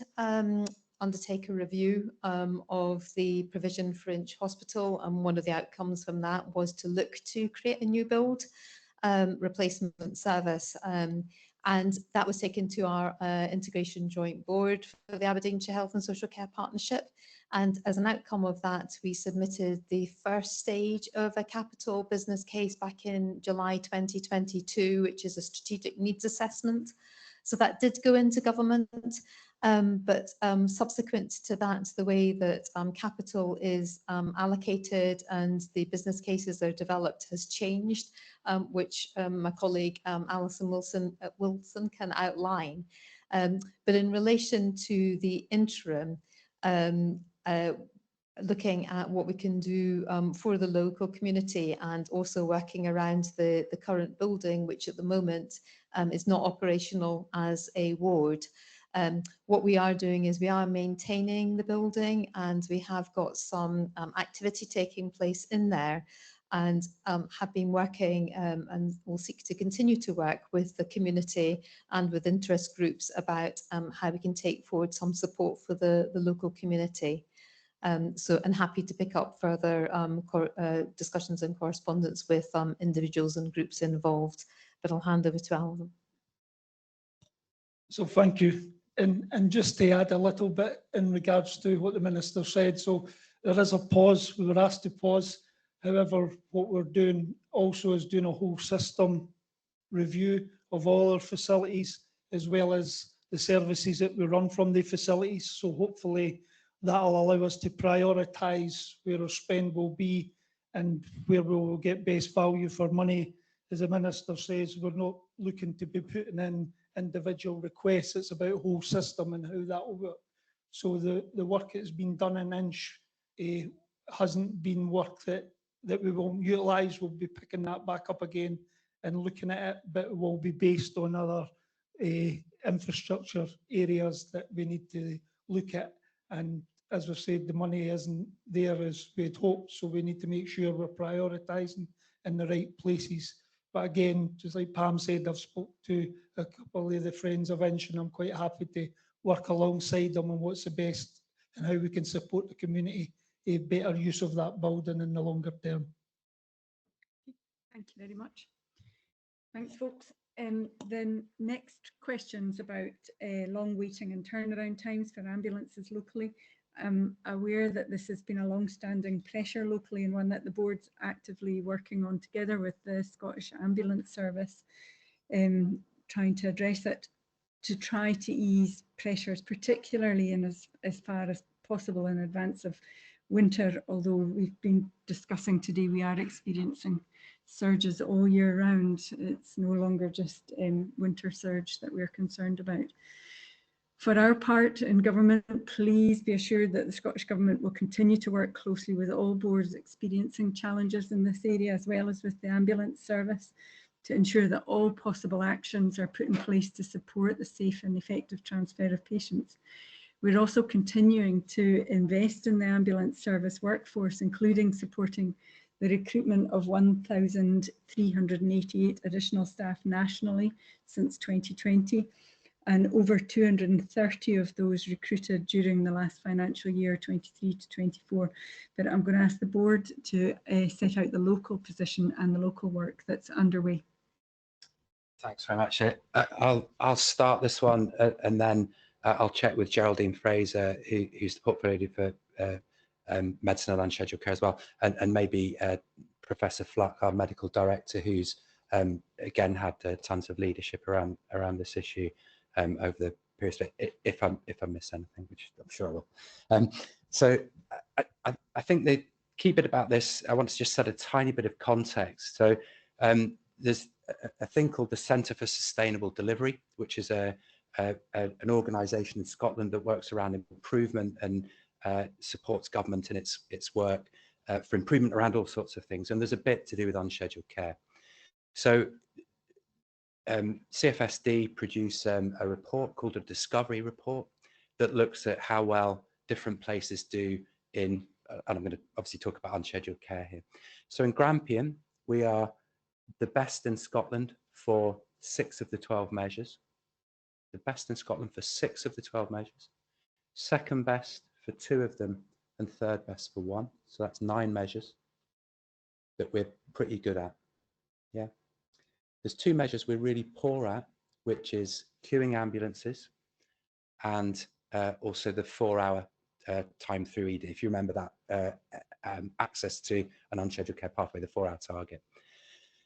undertake a review of the provision for Inch Hospital, and one of the outcomes from that was to look to create a new build replacement service, and that was taken to our integration joint board for the Aberdeenshire Health and Social Care Partnership. And as an outcome of that, we submitted the first stage of a capital business case back in July 2022, which is a strategic needs assessment. So that did go into government, but subsequent to that, the way that capital is allocated and the business cases are developed has changed, which my colleague Alison Wilson can outline. But in relation to the interim, looking at what we can do for the local community, and also working around the current building, which at the moment is not operational as a ward. What we are doing is we are maintaining the building, and we have got some activity taking place in there, and have been working and will seek to continue to work with the community and with interest groups about how we can take forward some support for the local community. So, and happy to pick up further discussions and correspondence with individuals and groups involved, but I'll hand over to Alan. So thank you. And just to add a little bit in regards to what the Minister said, so there is a pause, we were asked to pause. However, what we're doing also is doing a whole system review of all our facilities, as well as the services that we run from the facilities. So hopefully that'll allow us to prioritise where our spend will be and where we will get best value for money. As the Minister says, we're not looking to be putting in individual requests, it's about whole system and how that will work. So the work that's been done in Inch hasn't been work that we won't utilise. We'll be picking that back up again and looking at it, but it will be based on other infrastructure areas that we need to look at. And as we said, the money isn't there as we'd hoped, so we need to make sure we're prioritising in the right places. But again, just like Pam said, I've spoke to a couple of the Friends of Inch, and I'm quite happy to work alongside them on what's the best and how we can support the community, a better use of that building in the longer term. Thank you very much. Thanks, folks. The next question's about long waiting and turnaround times for ambulances locally. I'm aware that this has been a long-standing pressure locally, and one that the board's actively working on together with the Scottish Ambulance Service, trying to address it, to try to ease pressures, particularly in as far as possible in advance of winter. Although we've been discussing today, we are experiencing surges all year round. It's no longer just winter surge that we're concerned about. For our part in government, please be assured that the Scottish Government will continue to work closely with all boards experiencing challenges in this area, as well as with the ambulance service, to ensure that all possible actions are put in place to support the safe and effective transfer of patients. We're also continuing to invest in the ambulance service workforce, including supporting the recruitment of 1,388 additional staff nationally since 2020. And over 230 of those recruited during the last financial year, 23 to 24. But I'm going to ask the board to set out the local position and the local work that's underway. Thanks very much. I'll start this one and then I'll check with Geraldine Fraser, who's the portfolio for medicine and unscheduled care as well, and maybe Professor Fluck, our medical director, who's again had tons of leadership around this issue over the period. If I miss anything, which I'm sure I will. So I think that key bit about this, I want to just set a tiny bit of context. So there's a thing called the Centre for Sustainable Delivery, which is an organisation in Scotland that works around improvement and supports government in its work for improvement around all sorts of things. And there's a bit to do with unscheduled care. So CFSD produce a report called a Discovery Report that looks at how well different places do in, and I'm going to obviously talk about unscheduled care here. So in Grampian, we are the best in Scotland for 6 of the 12 measures. The best in Scotland for 6 of the 12 measures. Second best for 2 of them, and third best for 1. So that's 9 measures that we're pretty good at. Yeah. There's 2 measures we're really poor at, which is queuing ambulances and also the 4-hour time through ED. If you remember that access to an unscheduled care pathway, the 4-hour target.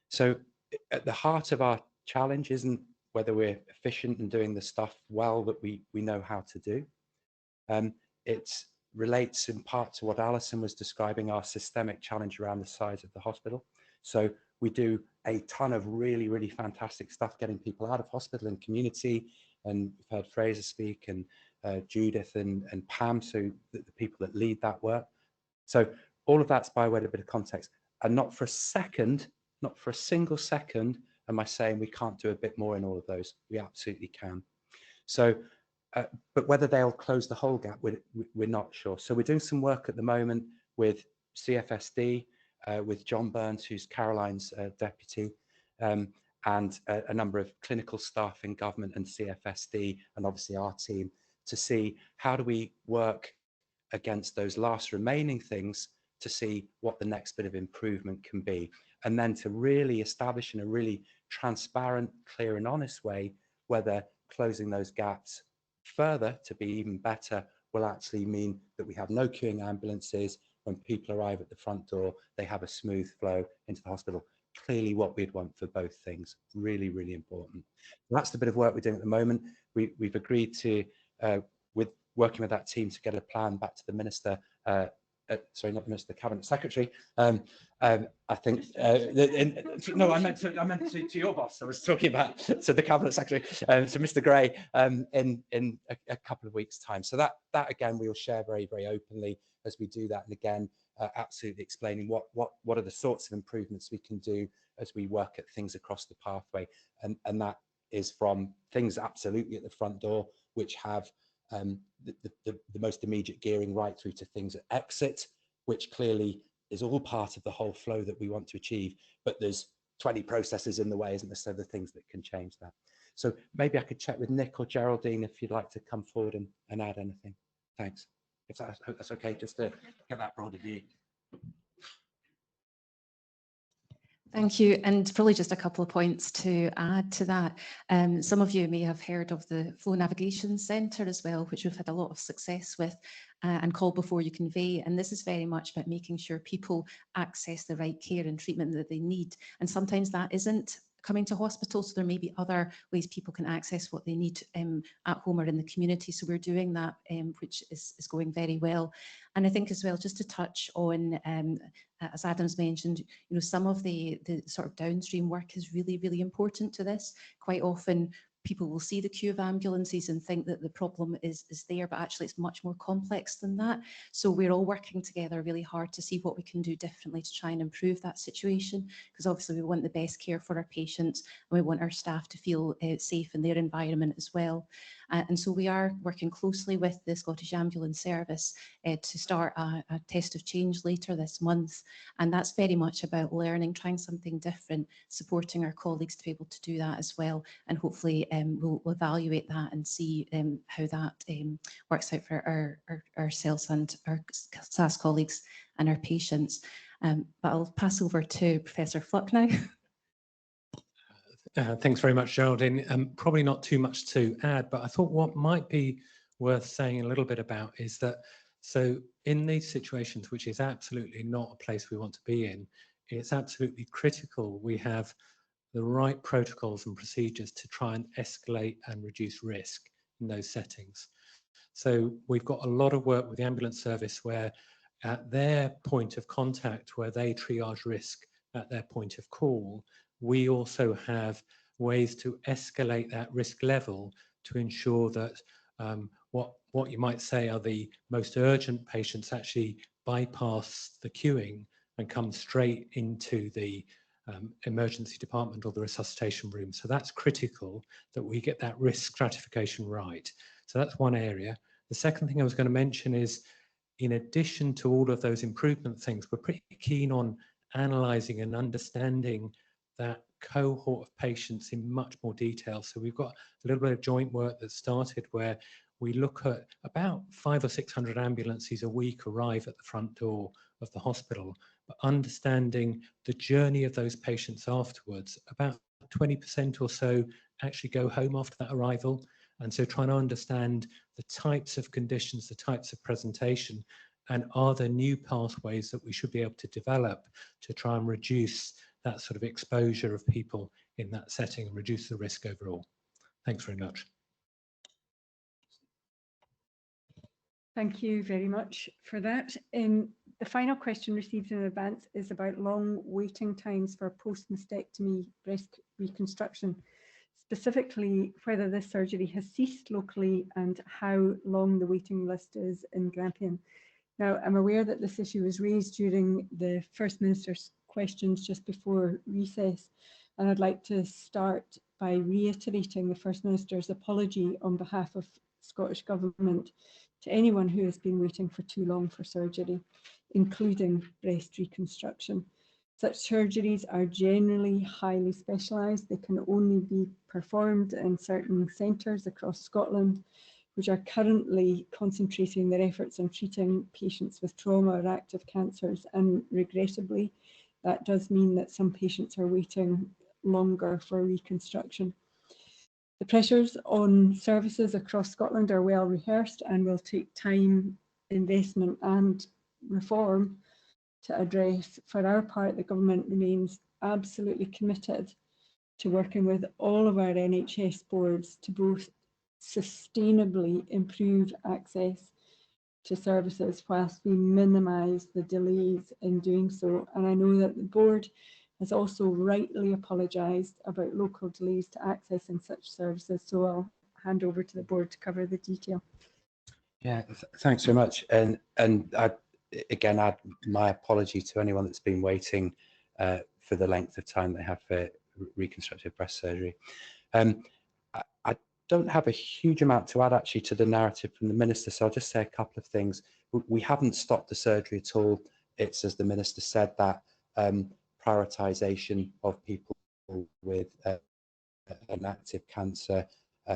So at the heart of our challenge isn't whether we're efficient and doing the stuff well that we know how to do. It relates in part to what Alison was describing, our systemic challenge around the size of the hospital. So we do a ton of really, really fantastic stuff, getting people out of hospital and community. And we've heard Fraser speak, and Judith and Pam, so the people that lead that work. So all of that's by way of a bit of context. And not for a second, not for a single second, am I saying we can't do a bit more in all of those. We absolutely can. So, but whether they'll close the whole gap, we're not sure. So we're doing some work at the moment with CFSD, with John Burns, who's Caroline's deputy, and a number of clinical staff in government and CFSD, and obviously our team, to see how do we work against those last remaining things to see what the next bit of improvement can be. And then to really establish in a really transparent, clear and honest way whether closing those gaps further to be even better will actually mean that we have no queuing ambulances. When people arrive at the front door, they have a smooth flow into the hospital. Clearly what we'd want for both things. Really, really important. That's the bit of work we're doing at the moment. We've agreed to, with working with that team, to get a plan back to the Minister, sorry, not the Minister, the Cabinet Secretary. I think, no, I meant to your boss. I was talking about to the Cabinet Secretary, to Mr. Gray, in a couple of weeks' time. So that again, we will share very, very openly as we do that. And again, absolutely explaining what are the sorts of improvements we can do as we work at things across the pathway. And that is from things absolutely at the front door, which have the most immediate gearing, right through to things at exit, which clearly is all part of the whole flow that we want to achieve. But there's 20 processes in the way, isn't there? So the things that can change that. So maybe I could check with Nick or Geraldine if you'd like to come forward and add anything. Thanks. If that's okay, just to get that broader view. Thank you. And probably just a couple of points to add to that. Some of you may have heard of the Flow Navigation Centre as well, which we've had a lot of success with, and Call Before You Convey. And this is very much about making sure people access the right care and treatment that they need. And sometimes that isn't coming to hospital, so there may be other ways people can access what they need at home or in the community. So we're doing that, which is going very well. And I think as well, just to touch on, as Adam's mentioned, some of the sort of downstream work is really, really important to this. Quite often, people will see the queue of ambulances and think that the problem is there, but actually it's much more complex than that. So we're all working together really hard to see what we can do differently to try and improve that situation, because obviously we want the best care for our patients and we want our staff to feel safe in their environment as well. And so we are working closely with the Scottish Ambulance Service to start a test of change later this month. And that's very much about learning, trying something different, supporting our colleagues to be able to do that as well. And hopefully we'll evaluate that and see how that works out for ourselves and our SAS colleagues and our patients. But I'll pass over to Professor Fluck now. Thanks very much, Geraldine. Probably not too much to add, but I thought what might be worth saying a little bit about is that, so in these situations, which is absolutely not a place we want to be in, it's absolutely critical we have the right protocols and procedures to try and escalate and reduce risk in those settings. So we've got a lot of work with the ambulance service where at their point of contact where they triage risk at their point of call, we also have ways to escalate that risk level to ensure that what you might say are the most urgent patients actually bypass the queuing and come straight into the emergency department or the resuscitation room. So that's critical that we get that risk stratification right. So that's one area. The second thing I was going to mention is, in addition to all of those improvement things, we're pretty keen on analysing and understanding that cohort of patients in much more detail. So we've got a little bit of joint work that started where we look at about 500 or 600 ambulances a week arrive at the front door of the hospital, but understanding the journey of those patients afterwards. About 20% or so actually go home after that arrival. And so trying to understand the types of conditions, the types of presentation, and are there new pathways that we should be able to develop to try and reduce that sort of exposure of people in that setting and reduce the risk overall. Thanks very much. Thank you very much for that. The final question received in advance is about long waiting times for post-mastectomy breast reconstruction, specifically whether this surgery has ceased locally and how long the waiting list is in Grampian. Now, I'm aware that this issue was raised during the First Minister's questions just before recess, and I'd like to start by reiterating the First Minister's apology on behalf of Scottish Government to anyone who has been waiting for too long for surgery, including breast reconstruction. Such surgeries are generally highly specialised. They can only be performed in certain centres across Scotland, which are currently concentrating their efforts on treating patients with trauma or active cancers. And regrettably, that does mean that some patients are waiting longer for reconstruction. The pressures on services across Scotland are well rehearsed and will take time, investment and reform to address. For our part, the government remains absolutely committed to working with all of our NHS boards to both sustainably improve access to services whilst we minimise the delays in doing so. And I know that the board has also rightly apologised about local delays to accessing such services. So I'll hand over to the board to cover the detail. Yeah, thanks very much. And I again add my apology to anyone that's been waiting for the length of time they have for reconstructive breast surgery. I don't have a huge amount to add actually to the narrative from the Minister, so I'll just say a couple of things. We haven't stopped the surgery at all. It's, as the Minister said, that prioritisation of people with an active cancer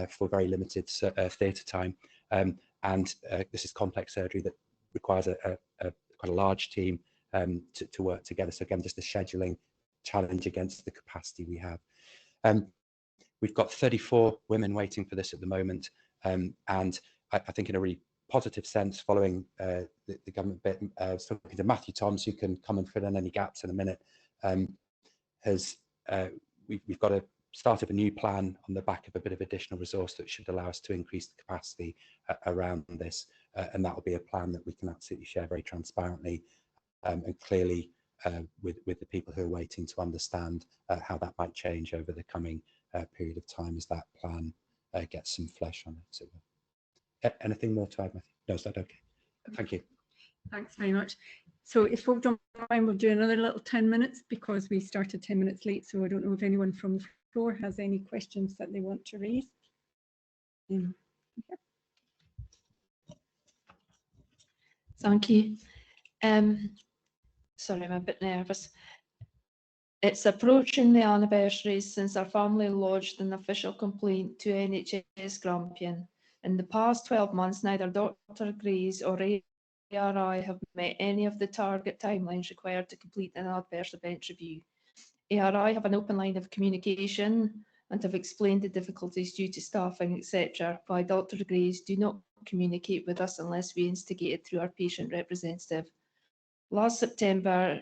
for very limited theatre time. And this is complex surgery that requires quite a large team to work together. So again, just a scheduling challenge against the capacity we have. We've got 34 women waiting for this at the moment, and I think in a really positive sense, following the government bit, talking to Matthew Toms, who can come and fill in any gaps in a minute, we've got a start of a new plan on the back of a bit of additional resource that should allow us to increase the capacity around this, and that will be a plan that we can absolutely share very transparently and clearly with the people who are waiting to understand how that might change over the coming period of time as that plan gets some flesh on it. So, anything more to add, Matthew? No, is that okay? Thank you. Thanks very much. So if folk don't mind, we'll do another little 10 minutes because we started 10 minutes late. So I don't know if anyone from the floor has any questions that they want to raise. Thank you. Sorry, I'm a bit nervous. It's approaching the anniversary since our family lodged an official complaint to NHS Grampian. In the past 12 months, neither Dr. Grays or ARI have met any of the target timelines required to complete an adverse event review. ARI have an open line of communication and have explained the difficulties due to staffing, etc., while Dr. Grays do not communicate with us unless we instigate it through our patient representative. Last September,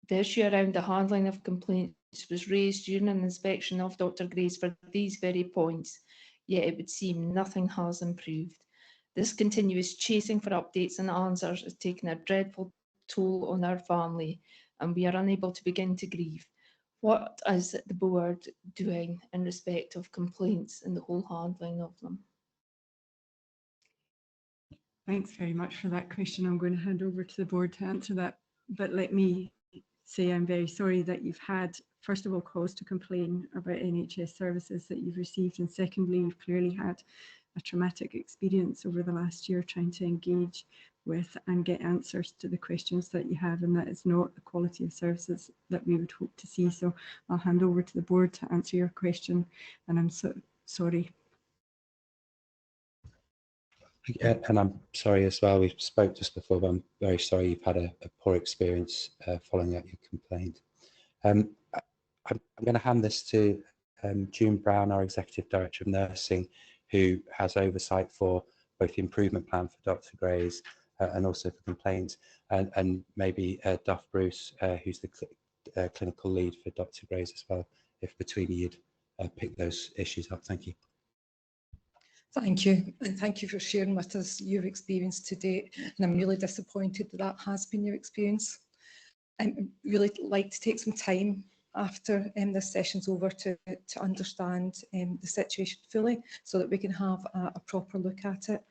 the issue around the handling of complaints was raised during an inspection of Dr. Grays for these very points, yet it would seem nothing has improved. This continuous chasing for updates and answers is taking a dreadful toll on our family, and we are unable to begin to grieve. What is the board doing in respect of complaints and the whole handling of them? Thanks very much for that question. I'm going to hand over to the board to answer that, but let me say I'm very sorry that you've had, first of all, cause to complain about NHS services that you've received, and secondly, you've clearly had a traumatic experience over the last year trying to engage with and get answers to the questions that you have, and that is not the quality of services that we would hope to see. So I'll hand over to the board to answer your question, and I'm so sorry. And I'm sorry as well, we spoke just before, but I'm very sorry you've had a poor experience following up your complaint. I'm going to hand this to June Brown, our Executive Director of Nursing, who has oversight for both the improvement plan for Dr. Gray's and also for complaints, and maybe Duff Bruce, who's the clinical lead for Dr. Gray's as well, if between you'd pick those issues up. Thank you. Thank you, and thank you for sharing with us your experience to date. And I'm really disappointed that that has been your experience. I'd really like to take some time after this session's over to understand the situation fully, so that we can have a proper look at it.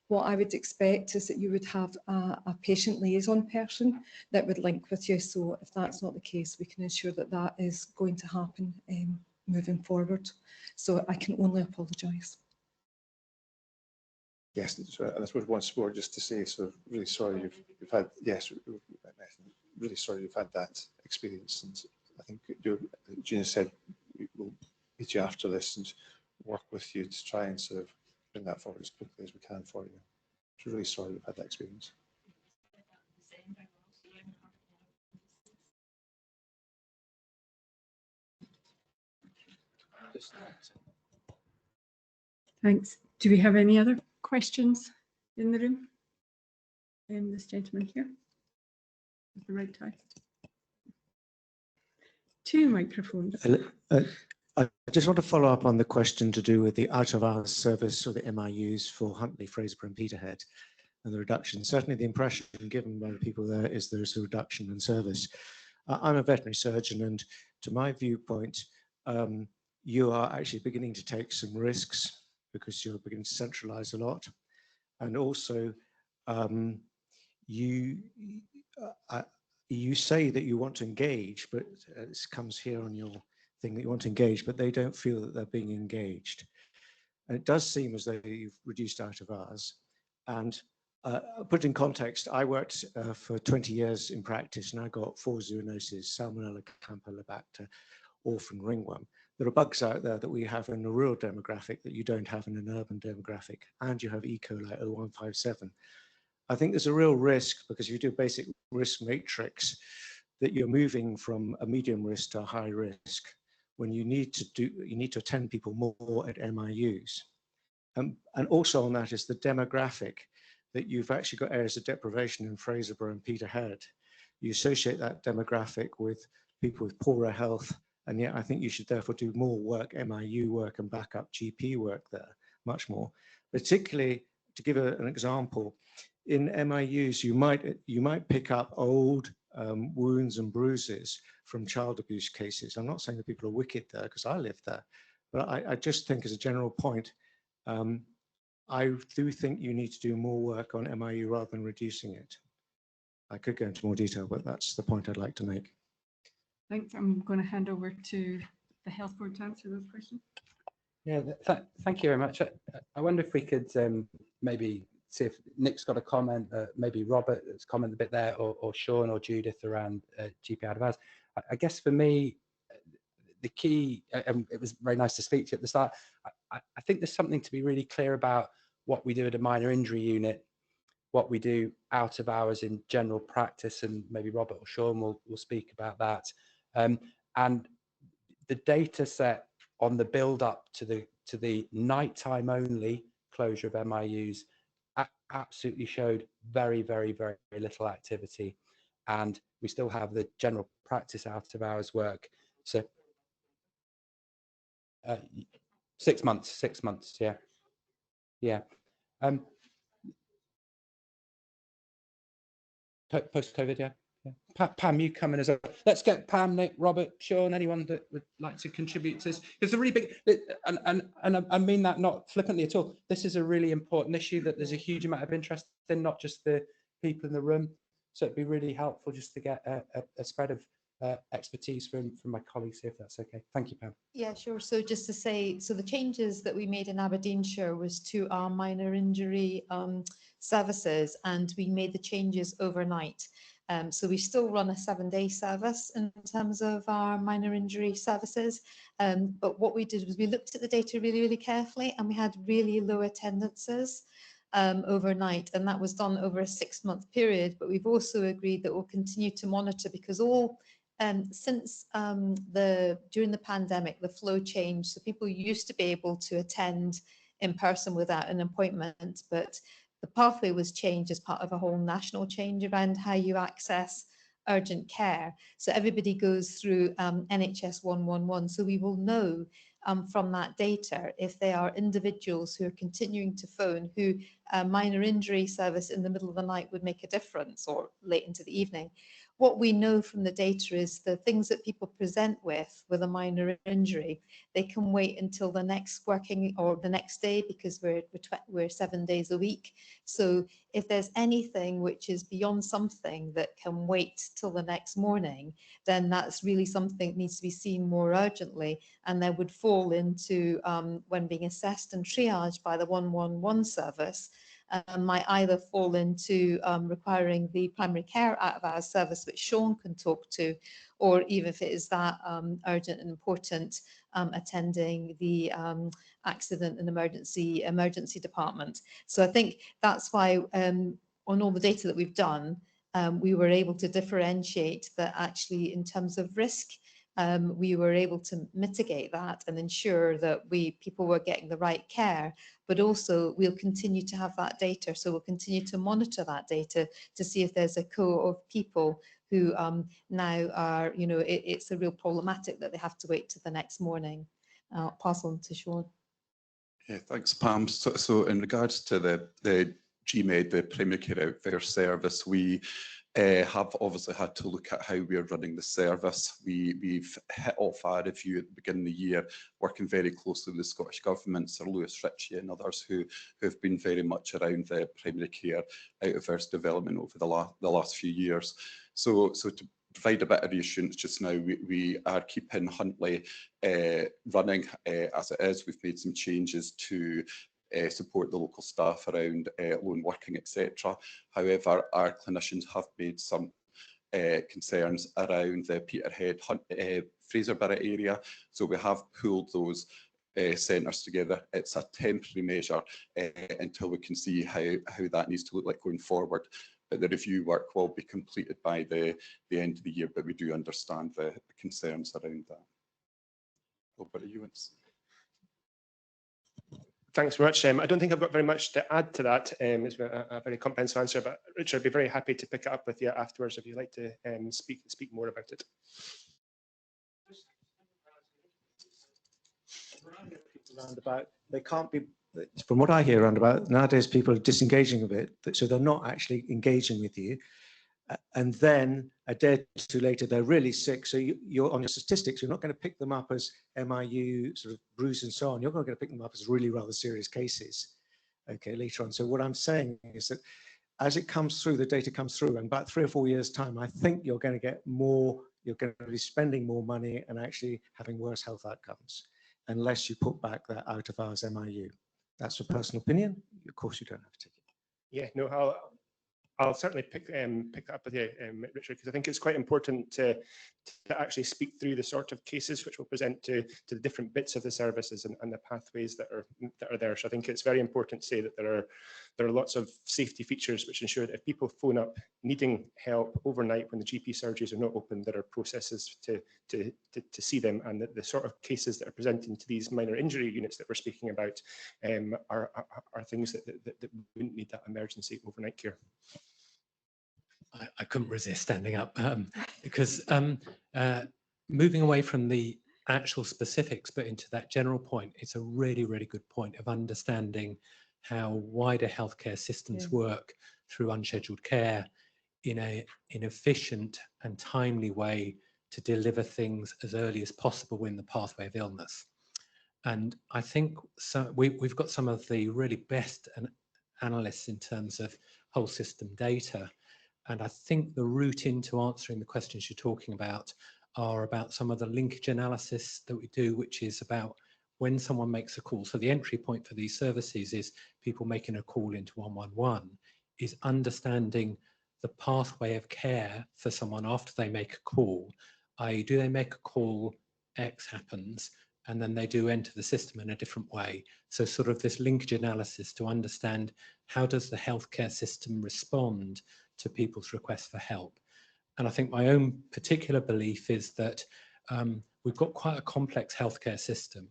What I would expect is that you would have a patient liaison person that would link with you. So if that's not the case, we can ensure that that is going to happen moving forward. So I can only apologise. Yes, so I suppose once more just to say, so really sorry you've had, yes, really sorry you've had that experience, and I think Gina said we'll meet you after this and work with you to try and sort of bring that forward as quickly as we can for you. So really sorry you've had that experience. Thanks. Do we have any other questions in the room? This gentleman here with the red tie. Two microphones. I just want to follow up on the question to do with the out-of-hours service, or the MIUs for Huntly, Fraserburgh and Peterhead, and the reduction. Certainly the impression given by the people there is there's a reduction in service. I'm a veterinary surgeon, and to my viewpoint, you are actually beginning to take some risks because you're beginning to centralise a lot. And also, you say that you want to engage, but it comes here on your thing that you want to engage, but they don't feel that they're being engaged. And it does seem as though you've reduced out of hours. And put in context, I worked for 20 years in practice, and I got 4 zoonoses: Salmonella, Campylobacter, orphan ringworm. There are bugs out there that we have in a rural demographic that you don't have in an urban demographic, and you have E. coli 0157. I think there's a real risk, because if you do a basic risk matrix, that you're moving from a medium risk to a high risk, when you need to attend people more at MIUs. And also on that is the demographic, that you've actually got areas of deprivation in Fraserburgh and Peterhead. You associate that demographic with people with poorer health, and yet I think you should therefore do more work, MIU work and backup GP work there, much more. Particularly, to give an example, in MIUs, you might pick up old wounds and bruises from child abuse cases. I'm not saying that people are wicked there, because I live there, but I just think as a general point, I do think you need to do more work on MIU rather than reducing it. I could go into more detail, but that's the point I'd like to make. Thanks. I'm going to hand over to the Health Board to answer those questions. Yeah, thank you very much. I wonder if we could maybe see if Nick's got a comment, maybe Robert has commented a bit there, or Sean or Judith around GP out of hours. I guess for me, the key, and it was very nice to speak to you at the start, I think there's something to be really clear about what we do at a minor injury unit, what we do out of hours in general practice, and maybe Robert or Sean will speak about that. And the data set on the build up to the nighttime only closure of MIUs absolutely showed very, very, very little activity, and we still have the general practice out of hours work. So 6 months, yeah. Post-COVID, yeah. Pam, you come in as a. Let's get Pam, Nick, Robert, Sean, anyone that would like to contribute to this. It's a really big, and I mean that not flippantly at all. This is a really important issue that there's a huge amount of interest in, not just the people in the room. So it'd be really helpful just to get a spread of expertise from my colleagues here, if that's okay. Thank you, Pam. Yeah, sure. So just to say, so the changes that we made in Aberdeenshire was to our minor injury services, and we made the changes overnight. So we still run a 7-day service in terms of our minor injury services. But what we did was we looked at the data really, really carefully, and we had really low attendances overnight, and that was done over a 6-month period. But we've also agreed that we'll continue to monitor, because since during the pandemic, the flow changed. So people used to be able to attend in person without an appointment, but the pathway was changed as part of a whole national change around how you access urgent care. So everybody goes through NHS 111. So we will know from that data if they are individuals who are continuing to phone, who a minor injury service in the middle of the night would make a difference, or late into the evening. What we know from the data is the things that people present with a minor injury, they can wait until the next working or the next day, because we're 7 days a week. So if there's anything which is beyond something that can wait till the next morning, then that's really something that needs to be seen more urgently, and that would fall into when being assessed and triaged by the 111 service. Might either fall into requiring the primary care out of our service, which Sean can talk to, or even if it is that urgent and important, attending the accident and emergency department. So I think that's why on all the data that we've done, we were able to differentiate that actually in terms of risk, we were able to mitigate that and ensure that people were getting the right care, but also we'll continue to have that data. So we'll continue to monitor that data to see if there's a cohort of people who now are, it's a real problematic that they have to wait till the next morning. I'll pass on to Sean. Yeah, thanks, Pam. So in regards to the GMAID, the Primary Care Outfare Service, we have obviously had to look at how we're running the service. We've hit off our review at the beginning of the year, working very closely with the Scottish Government, Sir Lewis Ritchie and others who have been very much around the primary care out of hours development over the last few years. So to provide a bit of reassurance just now, we are keeping Huntly running as it is. We've made some changes to support the local staff around lone working, etc. However, our clinicians have made some concerns around the Peterhead, Fraserburgh area. So we have pulled those centres together. It's a temporary measure until we can see how that needs to look like going forward. But the review work will be completed by the end of the year, but we do understand the concerns around that. Robert, you want to... Thanks very much. I don't think I've got very much to add to that. It's a very comprehensive answer, but Richard, I'd be very happy to pick it up with you afterwards if you'd like to speak more about it. They can't be, from what I hear around about, nowadays people are disengaging a bit, so they're not actually engaging with you. And then a day or two later, they're really sick. So you're on your statistics, you're not going to pick them up as MIU, sort of bruise and so on. You're not going to pick them up as really rather serious cases, okay, later on. So what I'm saying is that as it comes through, the data comes through, and about 3 or 4 years' time, I think you're going to get more, you're going to be spending more money and actually having worse health outcomes, unless you put back that out of hours MIU. That's a personal opinion. Of course, you don't have to take it. Yeah, no, I'll certainly pick that up with you, Richard, because I think it's quite important to actually speak through the sort of cases which will present to the different bits of the services and the pathways that are there. So I think it's very important to say that there are lots of safety features which ensure that if people phone up needing help overnight when the GP surgeries are not open, there are processes to see them, and that the sort of cases that are presenting to these minor injury units that we're speaking about are things that wouldn't need that emergency overnight care. I couldn't resist standing up because moving away from the actual specifics but into that general point, it's a really, really good point of understanding how wider healthcare systems work through unscheduled care in an efficient and timely way to deliver things as early as possible in the pathway of illness. And I think we've got some of the really best analysts in terms of whole system data. And I think the route into answering the questions you're talking about are about some of the linkage analysis that we do, which is about when someone makes a call. So the entry point for these services is people making a call into 111, is understanding the pathway of care for someone after they make a call, i.e. do they make a call, X happens, and then they do enter the system in a different way. So sort of this linkage analysis to understand how does the healthcare system respond to people's requests for help. And I think my own particular belief is that we've got quite a complex healthcare system,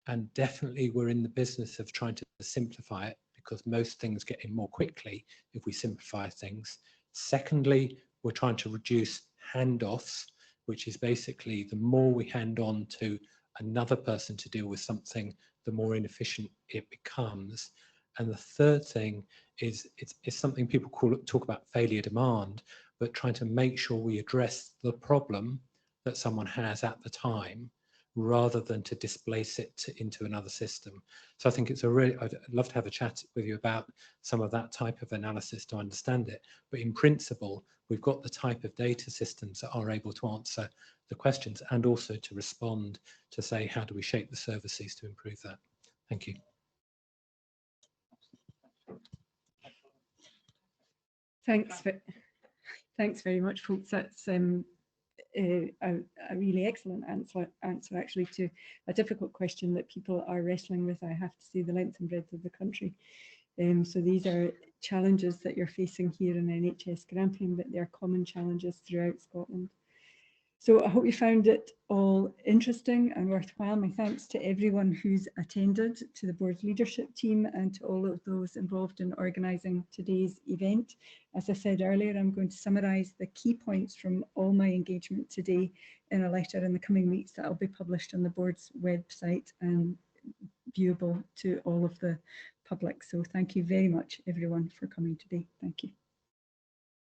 and definitely we're in the business of trying to simplify it because most things get in more quickly if we simplify things. Secondly, we're trying to reduce handoffs, which is basically the more we hand on to another person to deal with something, the more inefficient it becomes. And the third thing is it's something people talk about failure demand, but trying to make sure we address the problem that someone has at the time rather than to displace it into another system. So I think it's I'd love to have a chat with you about some of that type of analysis to understand it. But in principle, we've got the type of data systems that are able to answer the questions and also to respond to say, how do we shape the services to improve that? Thank you. Thanks very much, folks. That's a really excellent answer actually to a difficult question that people are wrestling with, I have to say, the length and breadth of the country. So these are challenges that you're facing here in NHS Grampian, but they're common challenges throughout Scotland. So I hope you found it all interesting and worthwhile. My thanks to everyone who's attended, to the board's leadership team and to all of those involved in organising today's event. As I said earlier, I'm going to summarise the key points from all my engagement today in a letter in the coming weeks that will be published on the board's website and viewable to all of the public. So thank you very much, everyone, for coming today. Thank you.